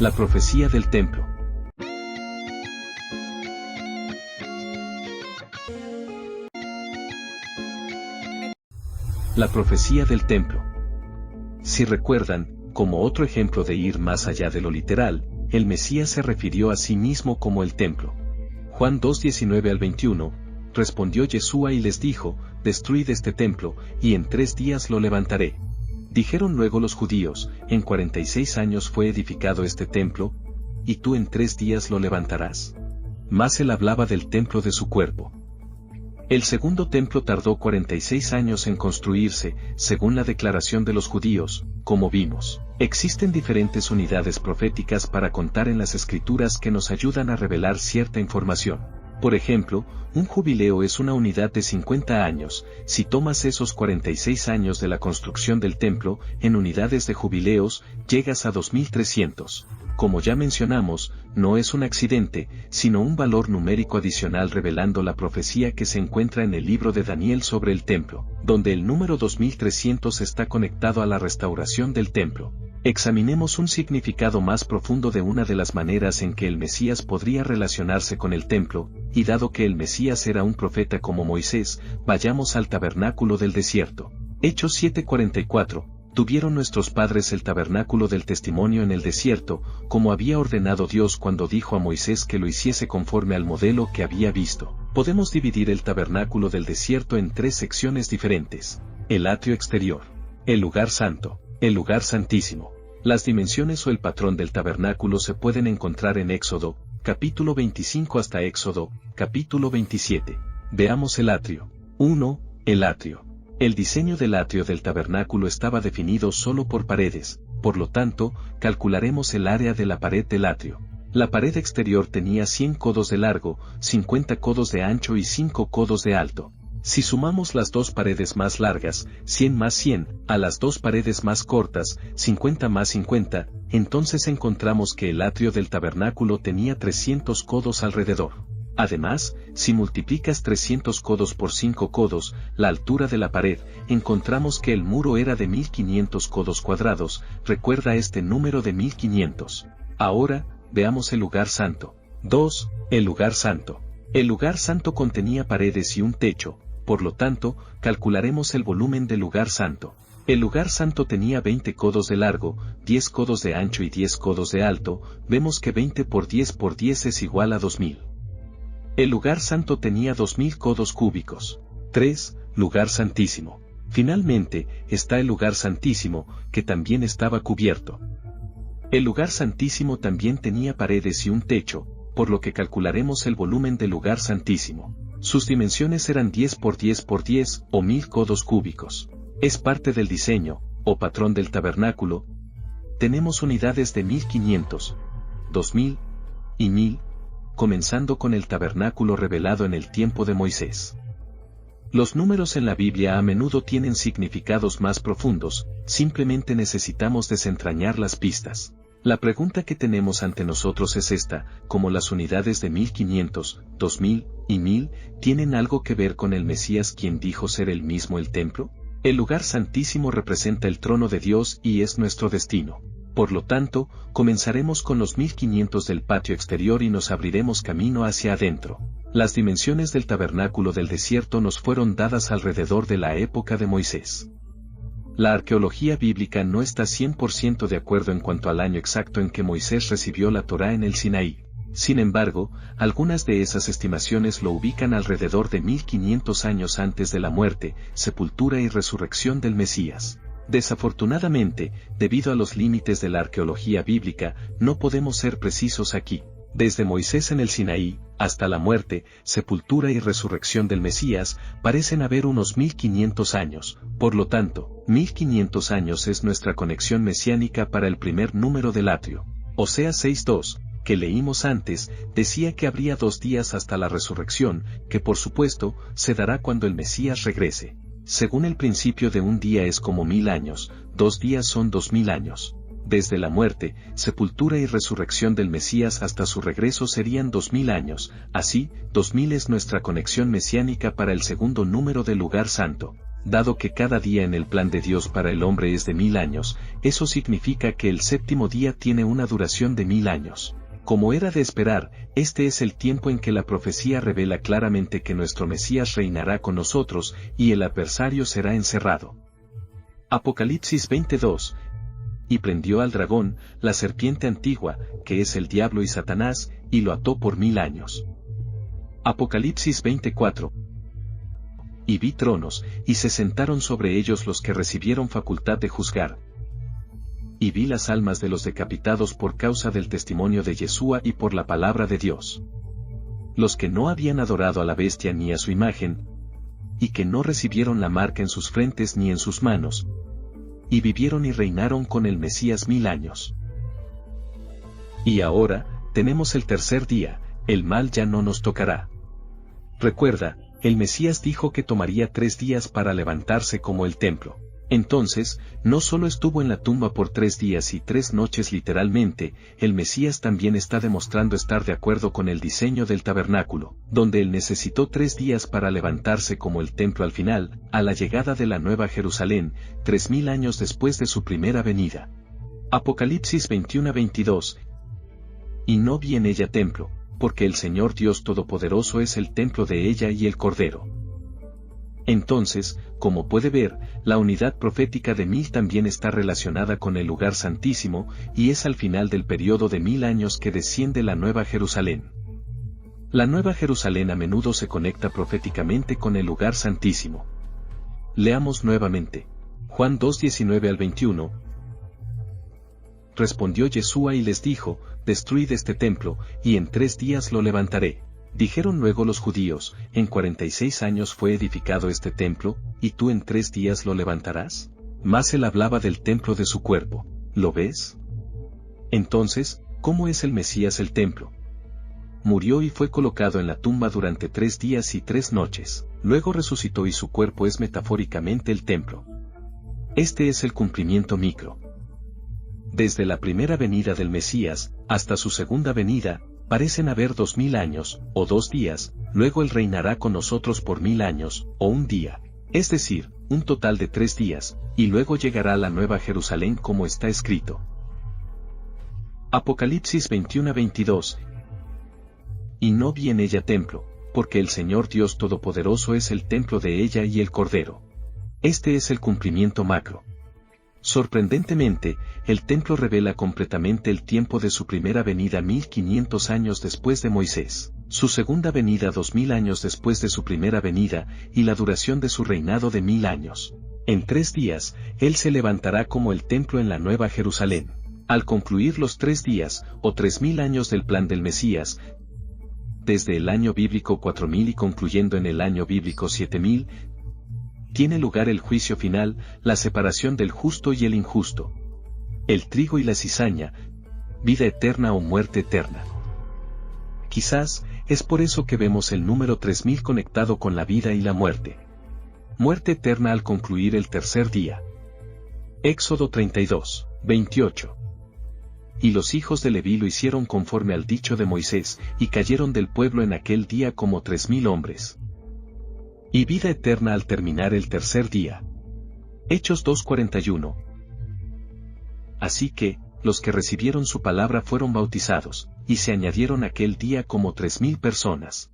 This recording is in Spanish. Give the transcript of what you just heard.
La profecía del templo. La profecía del templo. Si recuerdan, como otro ejemplo de ir más allá de lo literal, el Mesías se refirió a sí mismo como el templo. Juan 2:19-21, respondió Yeshua y les dijo, destruid este templo, y en 3 días lo levantaré. Dijeron luego los judíos, en 46 años fue edificado este templo, y tú en 3 días lo levantarás. Mas él hablaba del templo de su cuerpo. El segundo templo tardó 46 años en construirse, según la declaración de los judíos, como vimos. Existen diferentes unidades proféticas para contar en las escrituras que nos ayudan a revelar cierta información. Por ejemplo, un jubileo es una unidad de 50 años. Si tomas esos 46 años de la construcción del templo, en unidades de jubileos, llegas a 2300. Como ya mencionamos, no es un accidente, sino un valor numérico adicional revelando la profecía que se encuentra en el libro de Daniel sobre el templo, donde el número 2300 está conectado a la restauración del templo. Examinemos un significado más profundo de una de las maneras en que el Mesías podría relacionarse con el templo, y dado que el Mesías era un profeta como Moisés, vayamos al tabernáculo del desierto. Hechos 7:44. Tuvieron nuestros padres el tabernáculo del testimonio en el desierto, como había ordenado Dios cuando dijo a Moisés que lo hiciese conforme al modelo que había visto. Podemos dividir el tabernáculo del desierto en 3 secciones diferentes. El atrio exterior, el lugar santo, el lugar santísimo. Las dimensiones o el patrón del tabernáculo se pueden encontrar en Éxodo, capítulo 25 hasta Éxodo, capítulo 27. Veamos el atrio. 1. El atrio. El diseño del atrio del tabernáculo estaba definido solo por paredes, por lo tanto, calcularemos el área de la pared del atrio. La pared exterior tenía 100 codos de largo, 50 codos de ancho y 5 codos de alto. Si sumamos las 2 paredes más largas, 100 más 100, a las 2 paredes más cortas, 50 más 50, entonces encontramos que el atrio del tabernáculo tenía 300 codos alrededor. Además, si multiplicas 300 codos por 5 codos, la altura de la pared, encontramos que el muro era de 1500 codos cuadrados. Recuerda este número de 1500. Ahora, veamos el lugar santo. 2. El lugar santo. El lugar santo contenía paredes y un techo, por lo tanto, calcularemos el volumen del lugar santo. El lugar santo tenía 20 codos de largo, 10 codos de ancho y 10 codos de alto. Vemos que 20 por 10 por 10 es igual a 2000. El lugar santo tenía 2000 codos cúbicos. 3. Lugar santísimo. Finalmente, está el lugar santísimo, que también estaba cubierto. El lugar santísimo también tenía paredes y un techo, por lo que calcularemos el volumen del lugar santísimo. Sus dimensiones eran 10 por 10 por 10, o 1000 codos cúbicos. Es parte del diseño, o patrón del tabernáculo. Tenemos unidades de 1500, 2000 y 1000, comenzando con el tabernáculo revelado en el tiempo de Moisés. Los números en la Biblia a menudo tienen significados más profundos, simplemente necesitamos desentrañar las pistas. La pregunta que tenemos ante nosotros es esta: ¿cómo las unidades de 1500, 2000 y 1000 tienen algo que ver con el Mesías quien dijo ser él mismo el templo? El lugar santísimo representa el trono de Dios y es nuestro destino. Por lo tanto, comenzaremos con los 1500 del patio exterior y nos abriremos camino hacia adentro. Las dimensiones del tabernáculo del desierto nos fueron dadas alrededor de la época de Moisés. La arqueología bíblica no está 100% de acuerdo en cuanto al año exacto en que Moisés recibió la Torá en el Sinaí. Sin embargo, algunas de esas estimaciones lo ubican alrededor de 1500 años antes de la muerte, sepultura y resurrección del Mesías. Desafortunadamente, debido a los límites de la arqueología bíblica, no podemos ser precisos aquí. Desde Moisés en el Sinaí, hasta la muerte, sepultura y resurrección del Mesías, parecen haber unos 1500 años. Por lo tanto, 1500 años es nuestra conexión mesiánica para el primer número del atrio. Oseas 6:2, que leímos antes, decía que habría 2 días hasta la resurrección, que por supuesto, se dará cuando el Mesías regrese. Según el principio de un día es como 1000 años, 2 días son 2000 años. Desde la muerte, sepultura y resurrección del Mesías hasta su regreso serían 2000 años, así, 2000 es nuestra conexión mesiánica para el segundo número del lugar santo. Dado que cada día en el plan de Dios para el hombre es de 1000 años, eso significa que el séptimo día tiene una duración de 1000 años. Como era de esperar, este es el tiempo en que la profecía revela claramente que nuestro Mesías reinará con nosotros, y el adversario será encerrado. Apocalipsis 22. Y prendió al dragón, la serpiente antigua, que es el diablo y Satanás, y lo ató por 1000 años. Apocalipsis 24. Y vi tronos, y se sentaron sobre ellos los que recibieron facultad de juzgar. Y vi las almas de los decapitados por causa del testimonio de Yeshua y por la palabra de Dios. Los que no habían adorado a la bestia ni a su imagen, y que no recibieron la marca en sus frentes ni en sus manos, y vivieron y reinaron con el Mesías 1000 años. Y ahora, tenemos el tercer día, el mal ya no nos tocará. Recuerda, el Mesías dijo que tomaría 3 días para levantarse como el templo. Entonces, no solo estuvo en la tumba por 3 días y 3 noches literalmente, el Mesías también está demostrando estar de acuerdo con el diseño del tabernáculo, donde él necesitó 3 días para levantarse como el templo al final, a la llegada de la Nueva Jerusalén, 3000 años después de su primera venida. Apocalipsis 21-22. Y no vi en ella templo, porque el Señor Dios Todopoderoso es el templo de ella y el Cordero. Entonces, como puede ver, la unidad profética de 1000 también está relacionada con el lugar santísimo, y es al final del periodo de 1000 años que desciende la Nueva Jerusalén. La Nueva Jerusalén a menudo se conecta proféticamente con el lugar santísimo. Leamos nuevamente. Juan 2:19-21. Respondió Yeshua y les dijo: destruid este templo, y en 3 días lo levantaré. Dijeron luego los judíos: en 46 años fue edificado este templo, ¿y tú en 3 días lo levantarás? Mas él hablaba del templo de su cuerpo. ¿Lo ves? Entonces, ¿cómo es el Mesías el templo? Murió y fue colocado en la tumba durante 3 días y 3 noches. Luego resucitó y su cuerpo es metafóricamente el templo. Este es el cumplimiento micro. Desde la primera venida del Mesías, hasta su segunda venida, parecen haber 2000 años, o 2 días, luego él reinará con nosotros por 1000 años, o 1 día, es decir, un total de 3 días, y luego llegará la Nueva Jerusalén como está escrito. Apocalipsis 21-22. Y no vi en ella templo, porque el Señor Dios Todopoderoso es el templo de ella y el Cordero. Este es el cumplimiento macro. Sorprendentemente, el templo revela completamente el tiempo de su primera venida 1500 años después de Moisés, su segunda venida 2000 años después de su primera venida, y la duración de su reinado de 1000 años. En 3 días, él se levantará como el templo en la Nueva Jerusalén. Al concluir los 3 días, o 3000 años del plan del Mesías, desde el año bíblico 4000 y concluyendo en el año bíblico 7000, tiene lugar el juicio final, la separación del justo y el injusto. El trigo y la cizaña, vida eterna o muerte eterna. Quizás, es por eso que vemos el número 3000 conectado con la vida y la muerte. Muerte eterna al concluir el tercer día. Éxodo 32:28. Y los hijos de Leví lo hicieron conforme al dicho de Moisés, y cayeron del pueblo en aquel día como 3000 hombres. Y vida eterna al terminar el tercer día. Hechos 2:41. Así que, los que recibieron su palabra fueron bautizados, y se añadieron aquel día como 3000 personas.